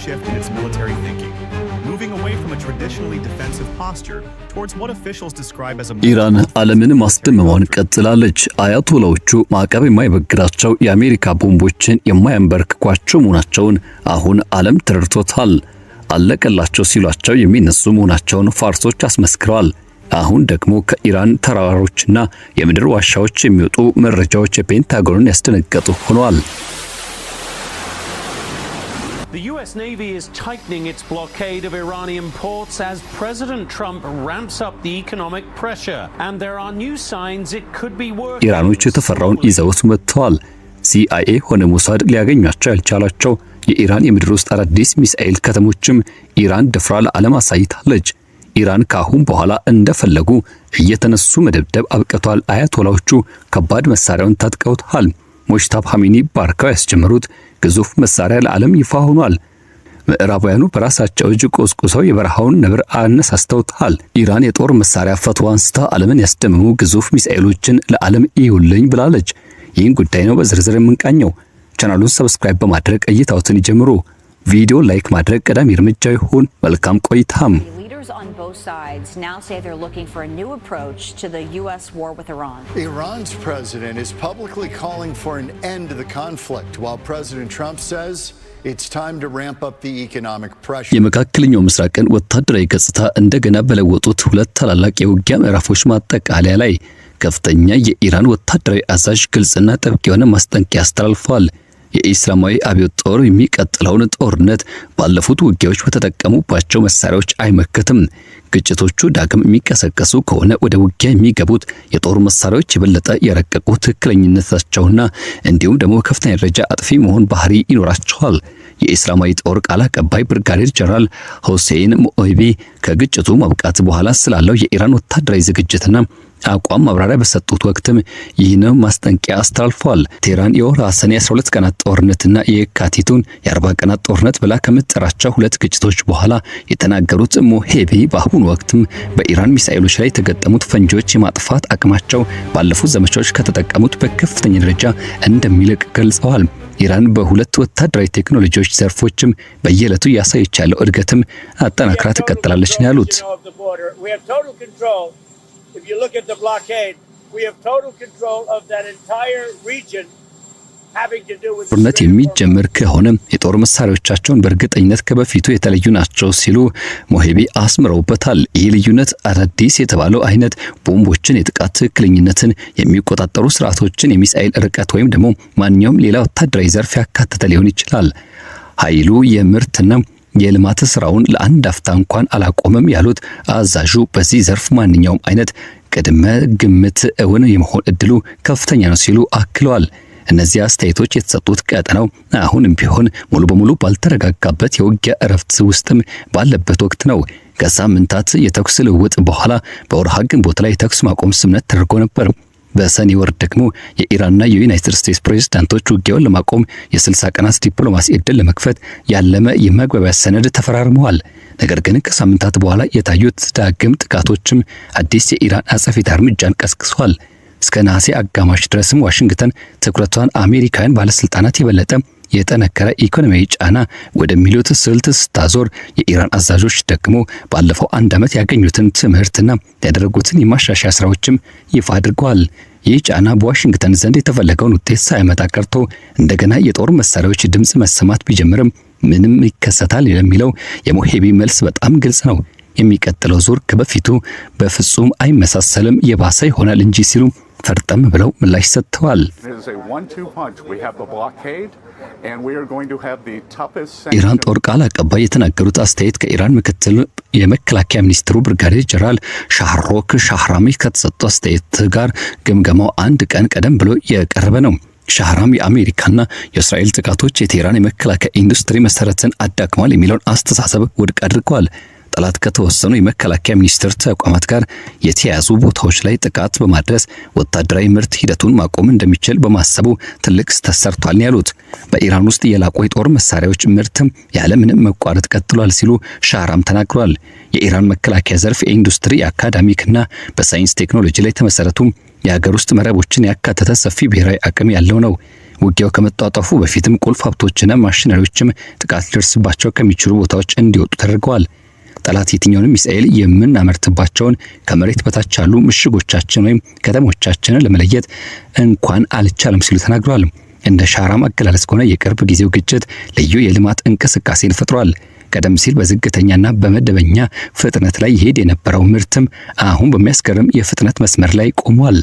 shift in its military thinking, moving away from a traditionally defensive posture towards what officials describe as a ኢራን ዓለምን ማስደመሟን ቀጥላለች። አያቶላዎቹ ማዕቀብ የማይበግራቸው የአሜሪካ ቦምቦችን የማያንበረክኳቸው መሆናቸውን አሁን ዓለም ተረድቶታል። አለቀላቸው ሲሏቸው የሚነሱ መሆናቸውን ፋርሶች አስመስክረዋል። አሁን ደግሞ ከኢራን ተራራዎችና የምድር ዋሻዎች የሚወጡ መረጃዎች የፔንታጎንን ያስደነገጡ ሆነዋል። The US Navy is tightening its blockade of Iranian ports as President Trump ramps up the economic pressure, and there are new signs it could be working. ኢራኖች የተፈራውን ይዘውት መጥተዋል። CIA ሆነ ሞሳድ ሊያገኛቸው ያልቻላቸው የኢራን የምድር ውስጥ አዳዲስ ሚሳኤል ከተሞችም ኢራን ደፍራ ለዓለም አሳይታለች። ኢራን ካሁን በኋላ እንደፈለጉ እየተነሱ መደብደብ አብቅቷል። አያቶላዎቹ ከባድ መሳሪያውን ታጥቀውታል። ሙጅታባ ኻሜኒ ባርከው ያስጀመሩት ግዙፍ መሳሪያ ለዓለም ይፋ ሆኗል። ምዕራባውያኑ በራሳቸው እጅ ቆስቁሰው የበረሃውን ነብር አነሳስተውታል። ኢራን የጦር መሳሪያ ፈትዋ አንስታ ዓለምን ያስደመሙ ግዙፍ ሚሳኤሎችን ለዓለም ይውልኝ ብላለች። ይህን ጉዳይ ነው በዝርዝር የምንቃኘው። ቻናሉን ሰብስክራይብ በማድረግ እይታዎትን ይጀምሩ። ቪዲዮ ላይክ ማድረግ ቀዳሚ እርምጃ ይሁን። መልካም ቆይታም። On both sides now say they're looking for a new approach to the US war with Iran. Iran's president is publicly calling for an end to the conflict, while President Trump says it's time to ramp up the economic pressure. የመካከለኛው ምስራቅን ወታደራዊ ገጽታ እንደገና በለወጡት ሁለት ታላላቅ የውጊያ ምዕራፎች ማጠቃለያ ላይ ከፍተኛ የኢራን ወታደራዊ አዛዥ ግልጽና ጥብቅ የሆነ ማስጠንቀቂያ አስተላልፈዋል። የኢስላማዊ አብዮት ጦር የሚቀጥለውን ጦርነት ባለፉት ውጊያዎች በተጠቀሙባቸው መሳሪያዎች አይመከትም። ግጭቶቹ ዳግም የሚቀሰቀሱ ከሆነ ወደ ውጊያ የሚገቡት የጦር መሳሪያዎች የበለጠ የረቀቁ ትክክለኛነታቸውና እንዲሁም ደግሞ ከፍተኛ ደረጃ አጥፊ መሆን ባህሪ ይኖራቸዋል። የኢስላማዊ ጦር ቃል አቀባይ ብርጋዴር ጀነራል ሁሴይን ሞኢቢ ከግጭቱ ማብቃት በኋላ ስላለው የኢራን ወታደራዊ ዝግጅትና አቋም ማብራሪያ በሰጡት ወቅትም ይህን ማስጠንቀቂያ አስተላልፈዋል። ቴህራን የወርሃ ሰኔ 12 ቀናት ጦርነትና የካቲቱን የ40 ቀናት ጦርነት ብላ ከምትጠራቸው ሁለት ግጭቶች በኋላ የተናገሩት ሞሄቢ በአሁኑ ወቅትም በኢራን ሚሳኤሎች ላይ የተገጠሙት ፈንጂዎች የማጥፋት አቅማቸው ባለፉት ዘመቻዎች ከተጠቀሙት በከፍተኛ ደረጃ እንደሚልቅ ገልጸዋል። ኢራን በሁለት ወታደራዊ ቴክኖሎጂዎች ዘርፎችም በየዕለቱ ያሳየች ያለው እድገትም አጠናክራ ትቀጥላለች ነው ያሉት። If you look at the blockade, we have total control of that entire region having to do with ጦርነት የሚጀምር ከሆነ የጦር መሳሪያዎቻቸውን በእርግጠኝነት ከበፊቱ የተለዩ ናቸው ሲሉ ሞሄቢ አስምረውበታል። ይህ ልዩነት አዳዲስ የተባለው አይነት ቦምቦችን፣ የጥቃት ትክክለኝነትን የሚቆጣጠሩ ስርዓቶችን፣ የሚሳኤል ርቀት ወይም ደግሞ ማንኛውም ሌላ ወታደራዊ ዘርፍ ያካተተ ሊሆን ይችላል። ኃይሉ የምርትና የልማት ስራውን ለአንድ አፍታ እንኳን አላቆመም ያሉት አዛዡ በዚህ ዘርፍ ማንኛውም አይነት ቅድመ ግምት እውን የመሆን እድሉ ከፍተኛ ነው ሲሉ አክለዋል። እነዚህ አስተያየቶች የተሰጡት ቀጠናው አሁንም ቢሆን ሙሉ በሙሉ ባልተረጋጋበት የውጊያ እረፍት ውስጥም ባለበት ወቅት ነው። ከሳምንታት የተኩስ ልውውጥ በኋላ በወርሃ ግንቦት ላይ የተኩስ ማቆም ስምምነት ተደርጎ ነበር። በሰኔ ወር ደግሞ የኢራንና የዩናይትድ ስቴትስ ፕሬዝዳንቶች ውጊያውን ለማቆም የ60 ቀናት ዲፕሎማሲ ዕድል ለመክፈት ያለመ የመግባቢያ ሰነድ ተፈራርመዋል። ነገር ግን ከሳምንታት በኋላ የታዩት ዳግም ጥቃቶችም አዲስ የኢራን አጸፋዊ እርምጃን ቀስቅሷል። እስከ ነሐሴ አጋማሽ ድረስም ዋሽንግተን ትኩረቷን አሜሪካውያን ባለስልጣናት የበለጠ የጠነከረ ኢኮኖሚያዊ ጫና ወደሚሉት ስልት ስታዞር፣ የኢራን አዛዦች ደግሞ ባለፈው አንድ ዓመት ያገኙትን ትምህርትና ያደረጉትን የማሻሻያ ስራዎችም ይፋ አድርገዋል። ይህ ጫና በዋሽንግተን ዘንድ የተፈለገውን ውጤት ሳይመጣ ቀርቶ እንደገና የጦር መሳሪያዎች ድምጽ መሰማት ቢጀምርም ምንም ይከሰታል የሚለው የሞሄቢ መልስ በጣም ግልጽ ነው። የሚቀጥለው ዙር ከበፊቱ በፍጹም አይመሳሰልም፣ የባሰ ይሆናል እንጂ ሲሉ ፈርጠም ብለው ምላሽ ሰጥተዋል። ኢራን ጦር ቃል አቀባይ የተናገሩት አስተያየት ከኢራን ምክትል የመከላከያ ሚኒስትሩ ብርጋዴር ጀነራል ሻህሮክ ሻህራሚ ከተሰጡ አስተያየት ጋር ግምገማው አንድ ቀን ቀደም ብሎ የቀረበ ነው። ሻህራም የአሜሪካና የእስራኤል ጥቃቶች የቴህራን የመከላከያ ኢንዱስትሪ መሰረትን አዳክሟል የሚለውን አስተሳሰብ ውድቅ አድርገዋል። ጠላት ከተወሰኑ የመከላከያ ሚኒስቴር ተቋማት ጋር የተያያዙ ቦታዎች ላይ ጥቃት በማድረስ ወታደራዊ ምርት ሂደቱን ማቆም እንደሚችል በማሰቡ ትልቅ ስህተት ሰርቷል ያሉት በኢራን ውስጥ የላቁ የጦር መሳሪያዎች ምርትም ያለምንም መቋረጥ ቀጥሏል ሲሉ ሻህራም ተናግሯል። የኢራን መከላከያ ዘርፍ የኢንዱስትሪ የአካዳሚክና በሳይንስ ቴክኖሎጂ ላይ ተመሰረቱ የሀገር ውስጥ መረቦችን ያካተተ ሰፊ ብሔራዊ አቅም ያለው ነው። ውጊያው ከመጣጣፉ በፊትም ቁልፍ ሀብቶችና ማሽነሪዎችም ጥቃት ሊደርስባቸው ከሚችሉ ቦታዎች እንዲወጡ ተደርገዋል። ጠላት የትኛውንም ሚሳኤል የምናመርትባቸውን ከመሬት በታች ያሉ ምሽጎቻችን ወይም ከተሞቻችንን ለመለየት እንኳን አልቻለም ሲሉ ተናግረዋል። እንደ ሻራም አገላለጽ ከሆነ የቅርብ ጊዜው ግጭት ልዩ የልማት እንቅስቃሴን ፈጥሯል። ቀደም ሲል በዝግተኛና በመደበኛ ፍጥነት ላይ ይሄድ የነበረው ምርትም አሁን በሚያስገርም የፍጥነት መስመር ላይ ቆሟል።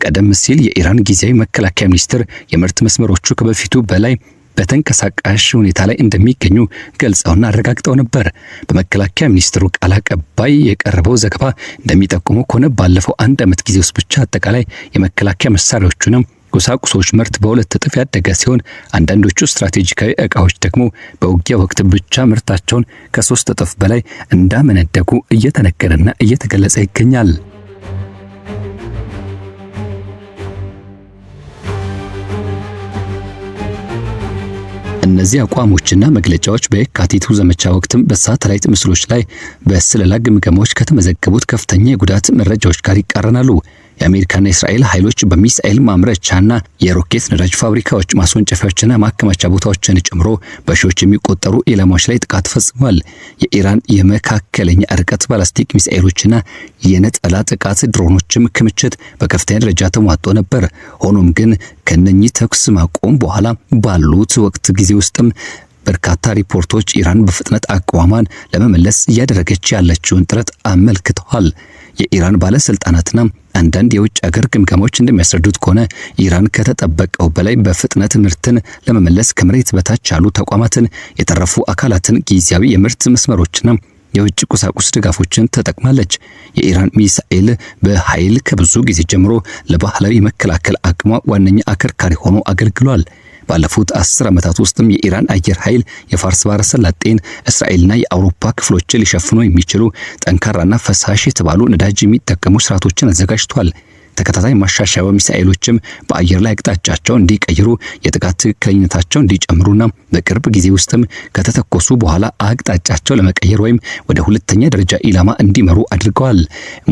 ቀደም ሲል የኢራን ጊዜያዊ መከላከያ ሚኒስትር የምርት መስመሮቹ ከበፊቱ በላይ በተንቀሳቃሽ ሁኔታ ላይ እንደሚገኙ ገልጸውና አረጋግጠው ነበር። በመከላከያ ሚኒስትሩ ቃል አቀባይ የቀረበው ዘገባ እንደሚጠቁመው ከሆነ ባለፈው 1 ዓመት ጊዜ ውስጥ ብቻ አጠቃላይ የመከላከያ መሳሪያዎቹንም ቁሳቁሶች ምርት በ2 እጥፍ ያደገ ሲሆን አንዳንዶቹ ስትራቴጂካዊ ዕቃዎች ደግሞ በውጊያ ወቅት ብቻ ምርታቸውን ከ3 እጥፍ በላይ እንዳመነደጉ እየተነገረና እየተገለጸ ይገኛል። እነዚህ አቋሞችና መግለጫዎች በየካቲቱ ዘመቻ ወቅትም በሳተላይት ምስሎች ላይ በስለላ ግምገማዎች ከተመዘገቡት ከፍተኛ የጉዳት መረጃዎች ጋር ይቃረናሉ። የአሜሪካና የእስራኤል ኃይሎች በሚሳኤል ማምረቻና የሮኬት ነዳጅ ፋብሪካዎች ማስወንጨፊያዎችና ማከማቻ ቦታዎችን ጨምሮ በሺዎች የሚቆጠሩ ኢላማዎች ላይ ጥቃት ፈጽሟል። የኢራን የመካከለኛ ርቀት ባላስቲክ ሚሳኤሎችና የነጠላ ጥቃት ድሮኖችም ክምችት በከፍተኛ ደረጃ ተሟጦ ነበር። ሆኖም ግን ከነኚህ ተኩስ ማቆም በኋላ ባሉት ወቅት ጊዜ ውስጥም በርካታ ሪፖርቶች ኢራን በፍጥነት አቋሟን ለመመለስ እያደረገች ያለችውን ጥረት አመልክተዋል። የኢራን ባለስልጣናትና አንዳንድ የውጭ ሀገር ግምገማዎች እንደሚያስረዱት ከሆነ ኢራን ከተጠበቀው በላይ በፍጥነት ምርትን ለመመለስ ከመሬት በታች ያሉ ተቋማትን፣ የተረፉ አካላትን፣ ጊዜያዊ የምርት መስመሮችና የውጭ ቁሳቁስ ድጋፎችን ተጠቅማለች። የኢራን ሚሳኤል በኃይል ከብዙ ጊዜ ጀምሮ ለባህላዊ መከላከል አቅሟ ዋነኛ አከርካሪ ሆኖ አገልግሏል። ባለፉት 10 ዓመታት ውስጥም የኢራን አየር ኃይል የፋርስ ባህረ ሰላጤን፣ እስራኤልና የአውሮፓ ክፍሎችን ሊሸፍኑ የሚችሉ ጠንካራና ፈሳሽ የተባሉ ነዳጅ የሚጠቀሙ ስርዓቶችን አዘጋጅቷል። ተከታታይ ማሻሻያ ሚሳኤሎችም በአየር ላይ አቅጣጫቸው እንዲቀይሩ፣ የጥቃት ትክክለኝነታቸው እንዲጨምሩና በቅርብ ጊዜ ውስጥም ከተተኮሱ በኋላ አቅጣጫቸው ለመቀየር ወይም ወደ ሁለተኛ ደረጃ ኢላማ እንዲመሩ አድርገዋል።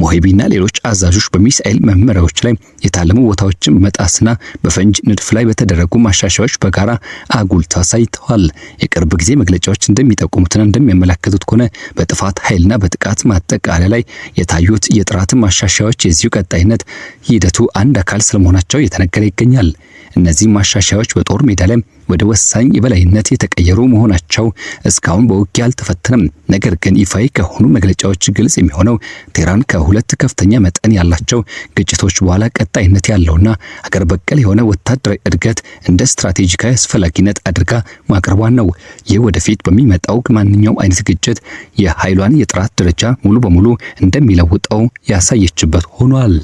ሞሄቢና ሌሎች አዛዦች በሚሳኤል መመሪያዎች ላይ የታለሙ ቦታዎችን በመጣስና በፈንጅ ንድፍ ላይ በተደረጉ ማሻሻያዎች በጋራ አጉልተው አሳይተዋል። የቅርብ ጊዜ መግለጫዎች እንደሚጠቁሙትና እንደሚያመለክቱት ከሆነ በጥፋት ኃይልና በጥቃት ማጠቃለያ ላይ የታዩት የጥራት ማሻሻያዎች የዚሁ ቀጣይነት ሂደቱ አንድ አካል ስለመሆናቸው እየተነገረ ይገኛል። እነዚህ ማሻሻያዎች በጦር ሜዳ ላይ ወደ ወሳኝ የበላይነት የተቀየሩ መሆናቸው እስካሁን በውጊያ አልተፈተነም። ነገር ግን ይፋዊ ከሆኑ መግለጫዎች ግልጽ የሚሆነው ቴህራን ከሁለት ከፍተኛ መጠን ያላቸው ግጭቶች በኋላ ቀጣይነት ያለውና አገር በቀል የሆነ ወታደራዊ እድገት እንደ ስትራቴጂካዊ አስፈላጊነት አድርጋ ማቅረቧን ነው። ይህ ወደፊት በሚመጣው ማንኛውም አይነት ግጭት የኃይሏን የጥራት ደረጃ ሙሉ በሙሉ እንደሚለውጠው ያሳየችበት ሆኗል።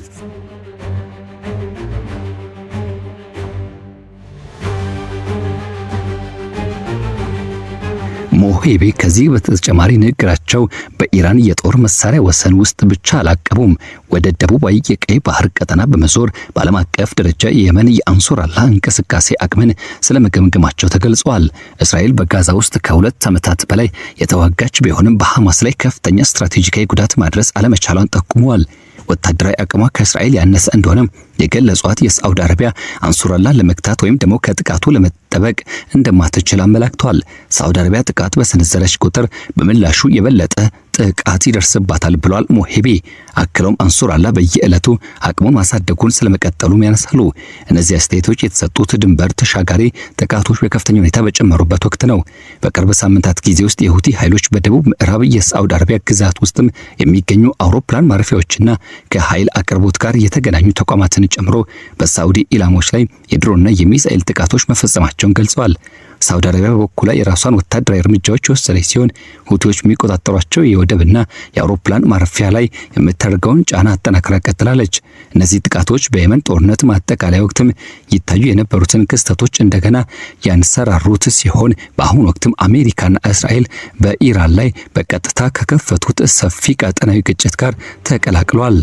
ሞሄቤ ከዚህ በተጨማሪ ንግግራቸው በኢራን የጦር መሳሪያ ወሰን ውስጥ ብቻ አላቀቡም። ወደ ደቡባዊ የቀይ ባህር ቀጠና በመዞር በዓለም አቀፍ ደረጃ የየመን የአንሶራላ እንቅስቃሴ አቅምን ስለመገምገማቸው ተገልጿል። እስራኤል በጋዛ ውስጥ ከ2 ዓመታት በላይ የተዋጋች ቢሆንም በሐማስ ላይ ከፍተኛ ስትራቴጂካዊ ጉዳት ማድረስ አለመቻሏን ጠቁመዋል። ወታደራዊ አቅሟ ከእስራኤል ያነሰ እንደሆነ የገለጿት የሳዑዲ አረቢያ አንሱራላን ለመግታት ወይም ደግሞ ከጥቃቱ ለመጠበቅ እንደማትችል አመላክቷል። ሳዑዲ አረቢያ ጥቃት በሰነዘረች ቁጥር በምላሹ የበለጠ ጥቃት ይደርስባታል ብሏል ሞሄቤ። አክለውም አንሱራላ በየዕለቱ አቅሙን ማሳደጉን ስለመቀጠሉም ያነሳሉ። እነዚህ አስተያየቶች የተሰጡት ድንበር ተሻጋሪ ጥቃቶች በከፍተኛ ሁኔታ በጨመሩበት ወቅት ነው። በቅርብ ሳምንታት ጊዜ ውስጥ የሁቲ ኃይሎች በደቡብ ምዕራብ የሳዑዲ አረቢያ ግዛት ውስጥም የሚገኙ አውሮፕላን ማረፊያዎችና ከኃይል አቅርቦት ጋር የተገናኙ ተቋማትን ጨምሮ በሳዑዲ ኢላማዎች ላይ የድሮንና የሚሳኤል ጥቃቶች መፈጸማቸውን ገልጸዋል። ሳዑዲ አረቢያ በበኩሏ የራሷን ወታደራዊ እርምጃዎች የወሰደች ሲሆን ሁቲዎች የሚቆጣጠሯቸው የወደብና የአውሮፕላን ማረፊያ ላይ የምታደርገውን ጫና አጠናክራ ቀጥላለች። እነዚህ ጥቃቶች በየመን ጦርነት ማጠቃለያ ወቅትም ይታዩ የነበሩትን ክስተቶች እንደገና ያንሰራሩት ሲሆን በአሁኑ ወቅትም አሜሪካና እስራኤል በኢራን ላይ በቀጥታ ከከፈቱት ሰፊ ቀጠናዊ ግጭት ጋር ተቀላቅሏል።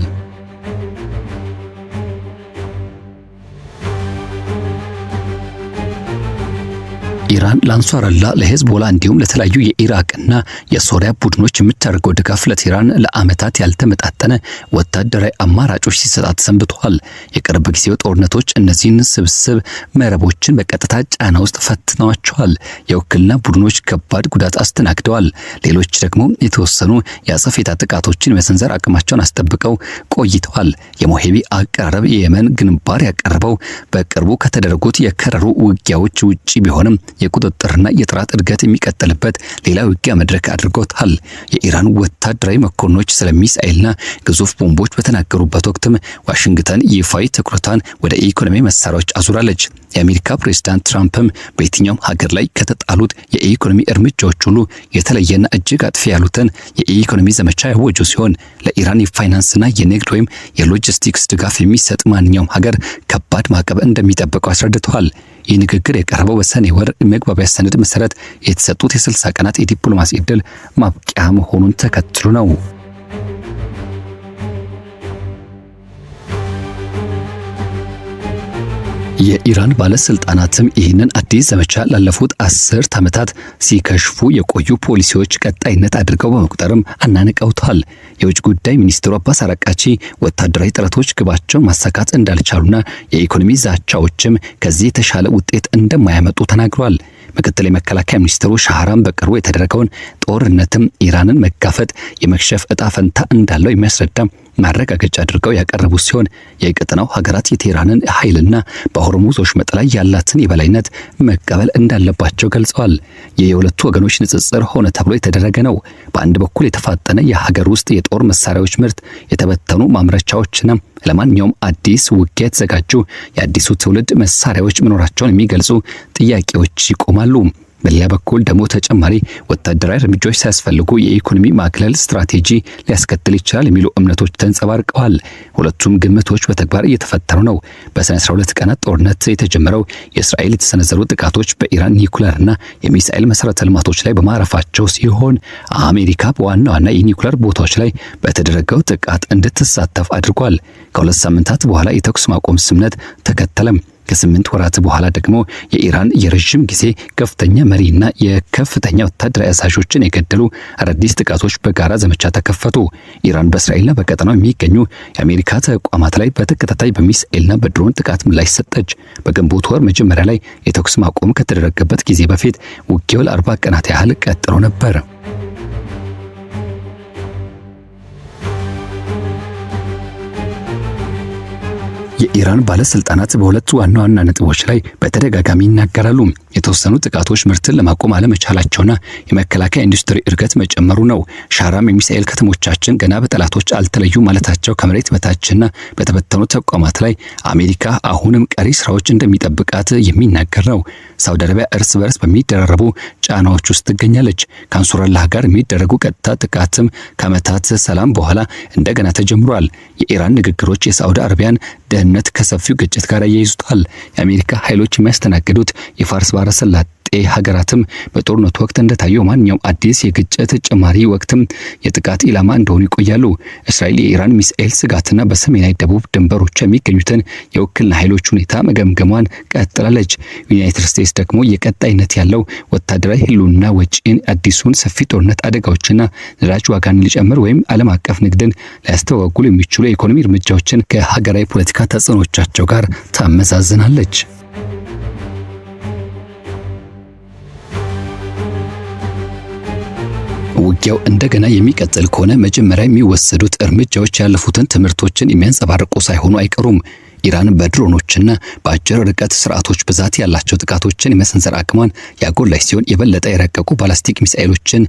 ኢራን ለአንሷርላ ለሄዝቦላ እንዲሁም ለተለያዩ የኢራቅና የሶሪያ ቡድኖች የምታደርገው ድጋፍ ለቴህራን ለዓመታት ያልተመጣጠነ ወታደራዊ አማራጮች ሲሰጣት ሰንብተዋል። የቅርብ ጊዜው ጦርነቶች እነዚህን ስብስብ መረቦችን በቀጥታ ጫና ውስጥ ፈትነዋቸዋል። የውክልና ቡድኖች ከባድ ጉዳት አስተናግደዋል። ሌሎች ደግሞ የተወሰኑ የአጸፋ ጥቃቶችን መሰንዘር አቅማቸውን አስጠብቀው ቆይተዋል። የሞሄቢ አቀራረብ የየመን ግንባር ያቀረበው በቅርቡ ከተደረጉት የከረሩ ውጊያዎች ውጪ ቢሆንም የቁጥጥርና የጥራት እድገት የሚቀጥልበት ሌላ ውጊያ መድረክ አድርጎታል። የኢራን ወታደራዊ መኮንኖች ስለ ሚሳኤልና ግዙፍ ቦምቦች በተናገሩበት ወቅትም ዋሽንግተን ይፋዊ ትኩረቷን ወደ ኢኮኖሚ መሳሪያዎች አዙራለች። የአሜሪካ ፕሬዝዳንት ትራምፕም በየትኛውም ሀገር ላይ ከተጣሉት የኢኮኖሚ እርምጃዎች ሁሉ የተለየና እጅግ አጥፊ ያሉትን የኢኮኖሚ ዘመቻ ያወጁ ሲሆን ለኢራን የፋይናንስና የንግድ ወይም የሎጂስቲክስ ድጋፍ የሚሰጥ ማንኛውም ሀገር ከባድ ማዕቀብ እንደሚጠብቀው አስረድተዋል። ይህ ንግግር የቀረበው በሰኔ ወር መግባቢያ ሰነድ መሰረት የተሰጡት የ60 ቀናት የዲፕሎማሲ ዕድል ማብቂያ መሆኑን ተከትሎ ነው። የኢራን ባለስልጣናትም ይህንን አዲስ ዘመቻ ላለፉት 10 ዓመታት ሲከሽፉ የቆዩ ፖሊሲዎች ቀጣይነት አድርገው በመቁጠርም አናንቀውታል። የውጭ ጉዳይ ሚኒስትሩ አባስ አራቃቺ ወታደራዊ ጥረቶች ግባቸውን ማሳካት እንዳልቻሉና የኢኮኖሚ ዛቻዎችም ከዚህ የተሻለ ውጤት እንደማያመጡ ተናግረዋል። ምክትል የመከላከያ ሚኒስትሩ ሻህራም በቅርቡ የተደረገውን ጦርነትም ኢራንን መጋፈጥ የመክሸፍ እጣ ፈንታ እንዳለው የሚያስረዳ ማረጋገጫ አድርገው ያቀረቡ ሲሆን የቀጠናው ሀገራት የቴህራንን ኃይልና በሆርሙዝ ወሽመጥ ላይ ያላትን የበላይነት መቀበል እንዳለባቸው ገልጸዋል። የሁለቱ ወገኖች ንጽጽር ሆነ ተብሎ የተደረገ ነው። በአንድ በኩል የተፋጠነ የሀገር ውስጥ የጦር መሳሪያዎች ምርት፣ የተበተኑ ማምረቻዎችና ለማንኛውም አዲስ ውጊያ የተዘጋጁ የአዲሱ ትውልድ መሳሪያዎች መኖራቸውን የሚገልጹ ጥያቄዎች ይቆማሉ። በሌላ በኩል ደግሞ ተጨማሪ ወታደራዊ እርምጃዎች ሳያስፈልጉ የኢኮኖሚ ማግለል ስትራቴጂ ሊያስከትል ይችላል የሚሉ እምነቶች ተንጸባርቀዋል። ሁለቱም ግምቶች በተግባር እየተፈተኑ ነው። በሰኔ 12 ቀናት ጦርነት የተጀመረው የእስራኤል የተሰነዘሩ ጥቃቶች በኢራን ኒኩለርና የሚሳኤል መሰረተ ልማቶች ላይ በማረፋቸው ሲሆን አሜሪካ በዋና ዋና የኒኩለር ቦታዎች ላይ በተደረገው ጥቃት እንድትሳተፍ አድርጓል። ከሁለት ሳምንታት በኋላ የተኩስ ማቆም ስምምነት ተከተለም። ከ8 ወራት በኋላ ደግሞ የኢራን የረጅም ጊዜ ከፍተኛ መሪና የከፍተኛ ወታደራዊ አዛዦችን የገደሉ አዳዲስ ጥቃቶች በጋራ ዘመቻ ተከፈቱ። ኢራን በእስራኤልና በቀጠናው የሚገኙ የአሜሪካ ተቋማት ላይ በተከታታይ በሚሳኤልና በድሮን ጥቃት ምላሽ ሰጠች። በግንቦት ወር መጀመሪያ ላይ የተኩስ ማቆም ከተደረገበት ጊዜ በፊት ውጊያው ለ40 ቀናት ያህል ቀጥሎ ነበር። የኢራን ባለስልጣናት በሁለት ዋና ዋና ነጥቦች ላይ በተደጋጋሚ ይናገራሉ። የተወሰኑ ጥቃቶች ምርትን ለማቆም አለመቻላቸውና የመከላከያ ኢንዱስትሪ እድገት መጨመሩ ነው። ሻራም የሚሳኤል ከተሞቻችን ገና በጠላቶች አልተለዩ ማለታቸው ከመሬት በታችና በተበተኑ ተቋማት ላይ አሜሪካ አሁንም ቀሪ ስራዎች እንደሚጠብቃት የሚናገር ነው። ሳውዲ አረቢያ እርስ በርስ በሚደራረቡ ጫናዎች ውስጥ ትገኛለች። ከአንሱራላህ ጋር የሚደረጉ ቀጥታ ጥቃትም ከዓመታት ሰላም በኋላ እንደገና ተጀምሯል። የኢራን ንግግሮች የሳውዲ አረቢያን ደህንነት ከሰፊው ግጭት ጋር ያያይዙታል። የአሜሪካ ኃይሎች የሚያስተናግዱት የፋርስ ባህረ ሰላጤ ሀገራትም በጦርነቱ ወቅት እንደታየው ማንኛውም አዲስ የግጭት ጭማሪ ወቅትም የጥቃት ኢላማ እንደሆኑ ይቆያሉ። እስራኤል የኢራን ሚሳኤል ስጋትና በሰሜናዊ ደቡብ ድንበሮች የሚገኙትን የውክልና ኃይሎች ሁኔታ መገምገሟን ቀጥላለች። ዩናይትድ ስቴትስ ደግሞ የቀጣይነት ያለው ወታደራዊ ህልውና ወጪን፣ አዲሱን ሰፊ ጦርነት አደጋዎችና ነዳጅ ዋጋን ሊጨምር ወይም ዓለም አቀፍ ንግድን ሊያስተዋጉሉ የሚችሉ የኢኮኖሚ እርምጃዎችን ከሀገራዊ ፖለቲካ ተጽዕኖቻቸው ጋር ታመዛዝናለች። ውጊያው እንደገና የሚቀጥል ከሆነ መጀመሪያ የሚወሰዱት እርምጃዎች ያለፉትን ትምህርቶችን የሚያንጸባርቁ ሳይሆኑ አይቀሩም። ኢራን በድሮኖችና በአጭር ርቀት ስርዓቶች ብዛት ያላቸው ጥቃቶችን የመሰንዘር አቅሟን ያጎላች ሲሆን የበለጠ የረቀቁ ባላስቲክ ሚሳኤሎችን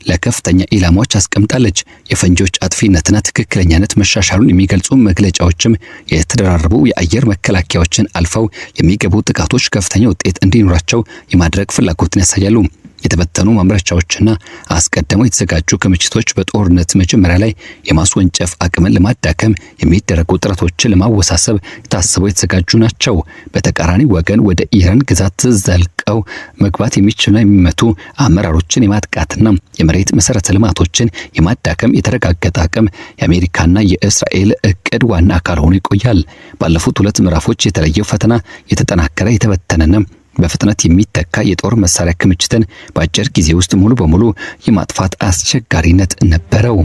ለከፍተኛ ኢላማዎች አስቀምጣለች። የፈንጂዎች አጥፊነትና ትክክለኛነት መሻሻሉን የሚገልጹ መግለጫዎችም የተደራረቡ የአየር መከላከያዎችን አልፈው የሚገቡ ጥቃቶች ከፍተኛ ውጤት እንዲኖራቸው የማድረግ ፍላጎትን ያሳያሉ። የተበተኑ ማምረቻዎችና አስቀድመው የተዘጋጁ ክምችቶች በጦርነት መጀመሪያ ላይ የማስወንጨፍ አቅምን ለማዳከም የሚደረጉ ጥረቶችን ለማወሳሰብ ታስበው የተዘጋጁ ናቸው። በተቃራኒ ወገን ወደ ኢራን ግዛት ዘልቀው መግባት የሚችሉና የሚመቱ አመራሮችን የማጥቃትና የመሬት መሰረተ ልማቶችን የማዳከም የተረጋገጠ አቅም የአሜሪካና የእስራኤል እቅድ ዋና አካል ሆኖ ይቆያል። ባለፉት ሁለት ምዕራፎች የተለየው ፈተና የተጠናከረ የተበተነና በፍጥነት የሚተካ የጦር መሳሪያ ክምችትን በአጭር ጊዜ ውስጥ ሙሉ በሙሉ የማጥፋት አስቸጋሪነት ነበረው።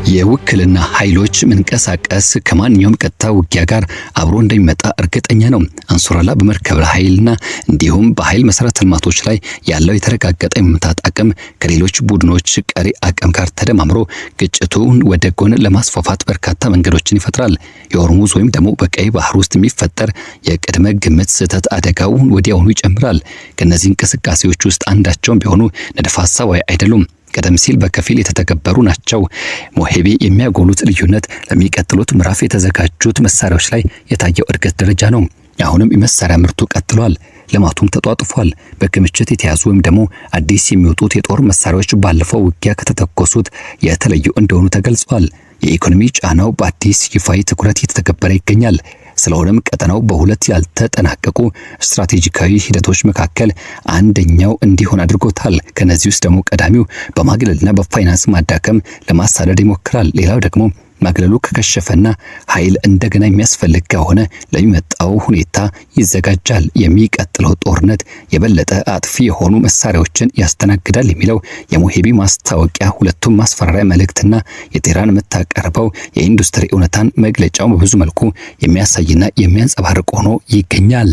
የውክልና ኃይሎች መንቀሳቀስ ከማንኛውም ቀጥታ ውጊያ ጋር አብሮ እንደሚመጣ እርግጠኛ ነው። አንሱራላ በመርከብ ኃይልና እንዲሁም በኃይል መሰረተ ልማቶች ላይ ያለው የተረጋገጠ የመምታት አቅም ከሌሎች ቡድኖች ቀሪ አቅም ጋር ተደማምሮ ግጭቱን ወደ ጎን ለማስፋፋት በርካታ መንገዶችን ይፈጥራል። የሆርሙዝ ወይም ደግሞ በቀይ ባህር ውስጥ የሚፈጠር የቅድመ ግምት ስህተት አደጋውን ወዲያውኑ ይጨምራል። ከነዚህ እንቅስቃሴዎች ውስጥ አንዳቸውም ቢሆኑ ንድፈ ሐሳባዊ አይደሉም። ቀደም ሲል በከፊል የተተገበሩ ናቸው። ሞሄቢ የሚያጎሉት ልዩነት ለሚቀጥሉት ምዕራፍ የተዘጋጁት መሳሪያዎች ላይ የታየው እድገት ደረጃ ነው። አሁንም የመሳሪያ ምርቱ ቀጥሏል። ልማቱም ተጧጥፏል። በክምችት የተያዙ ወይም ደግሞ አዲስ የሚወጡት የጦር መሳሪያዎች ባለፈው ውጊያ ከተተኮሱት የተለዩ እንደሆኑ ተገልጿል። የኢኮኖሚ ጫናው በአዲስ ይፋዊ ትኩረት እየተተገበረ ይገኛል። ስለሆነም ቀጠናው በሁለት ያልተጠናቀቁ ስትራቴጂካዊ ሂደቶች መካከል አንደኛው እንዲሆን አድርጎታል። ከነዚህ ውስጥ ደግሞ ቀዳሚው በማግለልና በፋይናንስ ማዳከም ለማሳደድ ይሞክራል። ሌላው ደግሞ ማግለሉ ከከሸፈና ኃይል እንደገና የሚያስፈልግ ከሆነ ለሚመጣው ሁኔታ ይዘጋጃል። የሚቀጥለው ጦርነት የበለጠ አጥፊ የሆኑ መሳሪያዎችን ያስተናግዳል የሚለው የሞሄቢ ማስታወቂያ ሁለቱም ማስፈራሪያ መልእክትና የቴህራን የምታቀርበው የኢንዱስትሪ እውነታን መግለጫው በብዙ መልኩ የሚያሳይና የሚያንጸባርቅ ሆኖ ይገኛል።